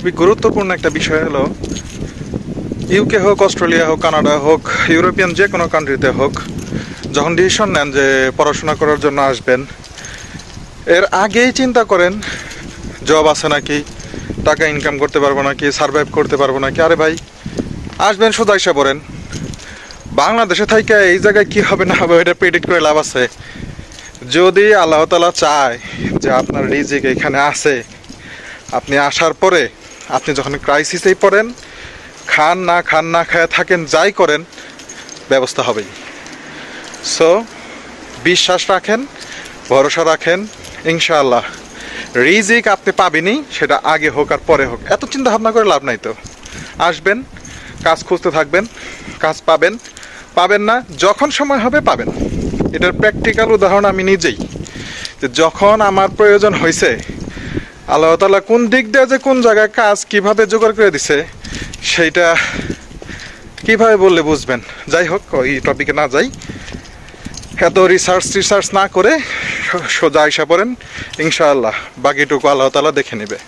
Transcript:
খুবই গুরুত্বপূর্ণ একটা বিষয় হলো, ইউকে হোক, অস্ট্রেলিয়া হোক, কানাডা হোক, ইউরোপিয়ান যে কোনো কান্ট্রিতে হোক, যখন ডিসিশন নেন যে পড়াশোনা করার জন্য আসবেন, এর আগেই চিন্তা করেন জব আছে নাকি, টাকা ইনকাম করতে পারবো নাকি, সার্ভাইভ করতে পারবো নাকি। আরে ভাই, আসবেন সোজা এসে পড়েন। বাংলাদেশে থাইকা এই জায়গায় কি হবে না হবে এটা প্রেডিক্ট করে লাভ আছে? যদি আল্লাহ তাআলা চায় যে আপনার রিজিক এখানে আছে, আপনি আসার পরে আপনি যখন ক্রাইসিসেই পড়েন, খান না খায় থাকেন, যাই করেন, ব্যবস্থা হবেই। সো বিশ্বাস রাখেন, ভরসা রাখেন, ইনশাআল্লাহ রিজিক আপনি পাবেনই, সেটা আগে হোক আর পরে হোক। এত চিন্তা ভাবনা করে লাভ নাই তো। আসবেন, কাজ খুঁজতে থাকবেন, কাজ পাবেন, পাবেন না যখন সময় হবে পাবেন। এটার প্র্যাকটিক্যাল উদাহরণ আমি নিজেই, যে যখন আমার প্রয়োজন হয়েছে, আল্লাহ তাআলা কোন দিক দিয়ে যে কোন জায়গায় কাজ কিভাবে জোগাড় করে দিছে, সেইটা কিভাবে বললে বুঝবেন। যাই হোক, ওই টপিকে না যাই, এত রিসার্চ না করে সোজা আইসা পড়েন, ইনশাআল্লাহ বাকিটুকু আল্লাহ তাআলা দেখে নেবে।